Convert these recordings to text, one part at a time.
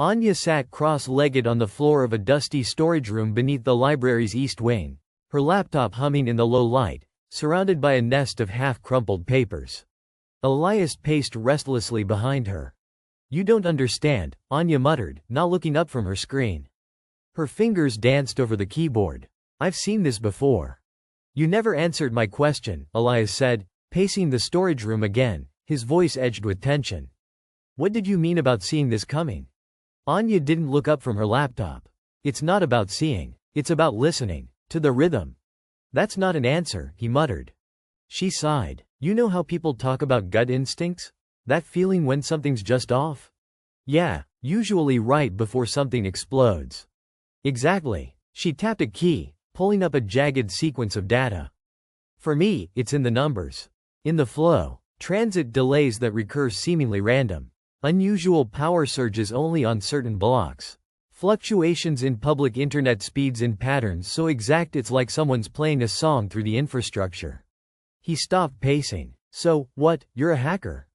Anya sat cross-legged on the floor of a dusty storage room beneath the library's east wing, her laptop humming in the low light, surrounded by a nest of half-crumpled papers. Elias paced restlessly behind her. "You don't understand," Anya muttered, not looking up from her screen. Her fingers danced over the keyboard. "I've seen this before." "You never answered my question," Elias said, pacing the storage room again, his voice edged with tension. "What did you mean about seeing this coming?" Anya didn't look up from her laptop. "It's not about seeing. It's about listening. To the rhythm." "That's not an answer," he muttered. She sighed. "You know how people talk about gut instincts? That feeling when something's just off?" "Yeah, usually right before something explodes." "Exactly." She tapped a key, pulling up a jagged sequence of data. "For me, it's in the numbers. In the flow. Transit delays that recur seemingly random. Unusual power surges only on certain blocks. Fluctuations in public internet speeds in patterns so exact it's like someone's playing a song through the infrastructure." He stopped pacing. "So, what, you're a hacker?"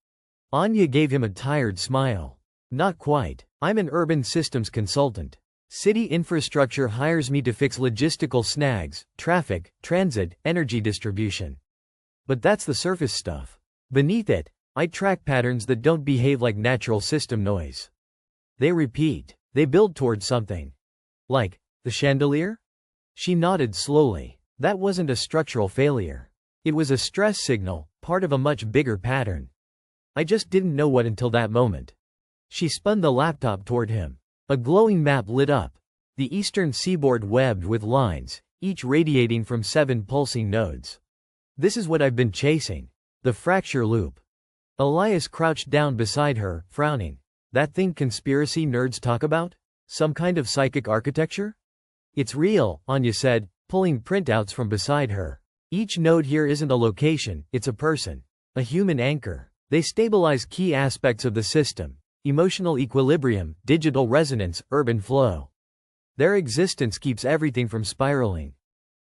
Anya gave him a tired smile. "Not quite. I'm an urban systems consultant. City infrastructure hires me to fix logistical snags, traffic, transit, energy distribution. But that's the surface stuff. Beneath it, I track patterns that don't behave like natural system noise. They repeat. They build towards something. Like, the chandelier?" She nodded slowly. "That wasn't a structural failure. It was a stress signal, part of a much bigger pattern. I just didn't know what until that moment." She spun the laptop toward him. A glowing map lit up. The eastern seaboard webbed with lines, each radiating from 7 pulsing nodes. "This is what I've been chasing. The fracture loop." Elias crouched down beside her, frowning. "That thing conspiracy nerds talk about? Some kind of psychic architecture?" "It's real," Anya said, pulling printouts from beside her. "Each node here isn't a location, it's a person. A human anchor. They stabilize key aspects of the system. Emotional equilibrium, digital resonance, urban flow. Their existence keeps everything from spiraling."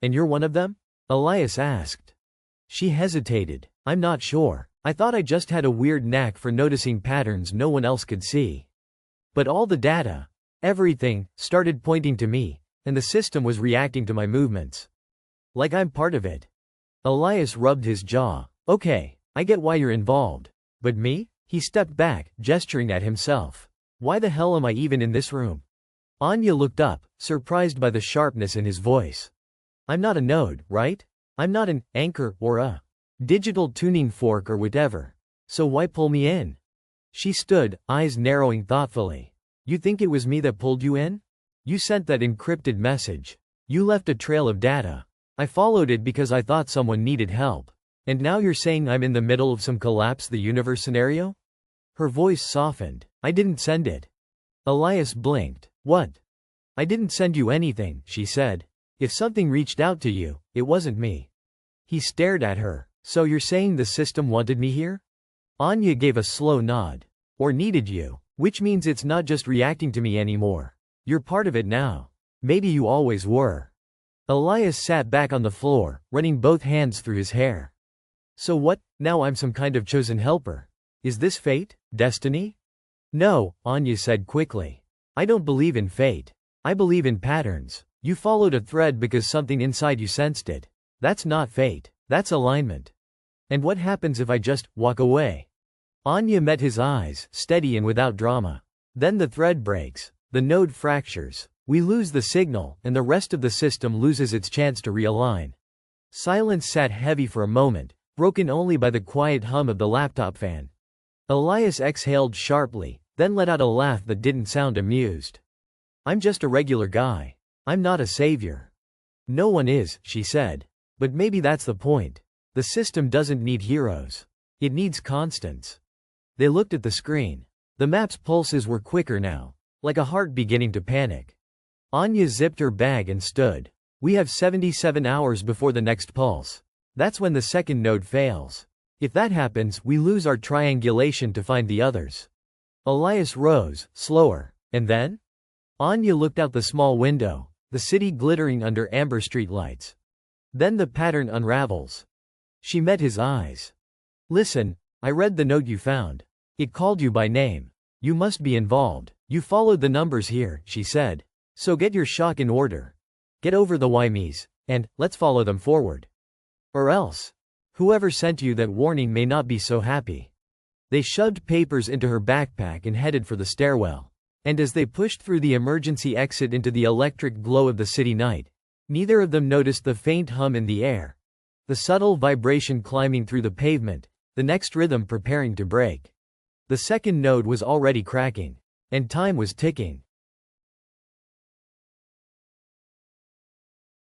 "And you're one of them?" Elias asked. She hesitated. "I'm not sure. I thought I just had a weird knack for noticing patterns no one else could see. But all the data, everything, started pointing to me, and the system was reacting to my movements. Like I'm part of it." Elias rubbed his jaw. "Okay, I get why you're involved. But me?" He stepped back, gesturing at himself. "Why the hell am I even in this room?" Anya looked up, surprised by the sharpness in his voice. "I'm not a node, right? I'm not an anchor or a digital tuning fork or whatever. So why pull me in?" She stood, eyes narrowing thoughtfully. "You think it was me that pulled you in? You sent that encrypted message. You left a trail of data. I followed it because I thought someone needed help. And now you're saying I'm in the middle of some collapse the universe scenario?" Her voice softened. "I didn't send it." Elias blinked. "What?" "I didn't send you anything," she said. "If something reached out to you, it wasn't me." He stared at her. "So you're saying the system wanted me here?" Anya gave a slow nod. "Or needed you. Which means it's not just reacting to me anymore. You're part of it now. Maybe you always were." Elias sat back on the floor, running both hands through his hair. "So what, now I'm some kind of chosen helper? Is this fate? Destiny?" "No," Anya said quickly. "I don't believe in fate. I believe in patterns. You followed a thread because something inside you sensed it. That's not fate. That's alignment. And what happens if I just walk away?" Anya met his eyes, steady and without drama. "Then the thread breaks. The node fractures. We lose the signal, and the rest of the system loses its chance to realign." Silence sat heavy for a moment, broken only by the quiet hum of the laptop fan. Elias exhaled sharply, then let out a laugh that didn't sound amused. "I'm just a regular guy. I'm not a savior." "No one is," she said. "But maybe that's the point. The system doesn't need heroes. It needs constants." They looked at the screen. The map's pulses were quicker now, like a heart beginning to panic. Anya zipped her bag and stood. "We have 77 hours before the next pulse. That's when the second node fails. If that happens, we lose our triangulation to find the others." Elias rose, slower. "And then?" Anya looked out the small window, the city glittering under amber streetlights. "Then the pattern unravels." She met his eyes. "Listen, I read the note you found. It called you by name. You must be involved. You followed the numbers here, she said. So get your shock in order. Get over the whymes, and let's follow them forward. Or else, whoever sent you that warning may not be so happy. They shoved papers into her backpack and headed for the stairwell. And as they pushed through the emergency exit into the electric glow of the city night, neither of them noticed the faint hum in the air, the subtle vibration climbing through the pavement, the next rhythm preparing to break. The second node was already cracking. And time was ticking.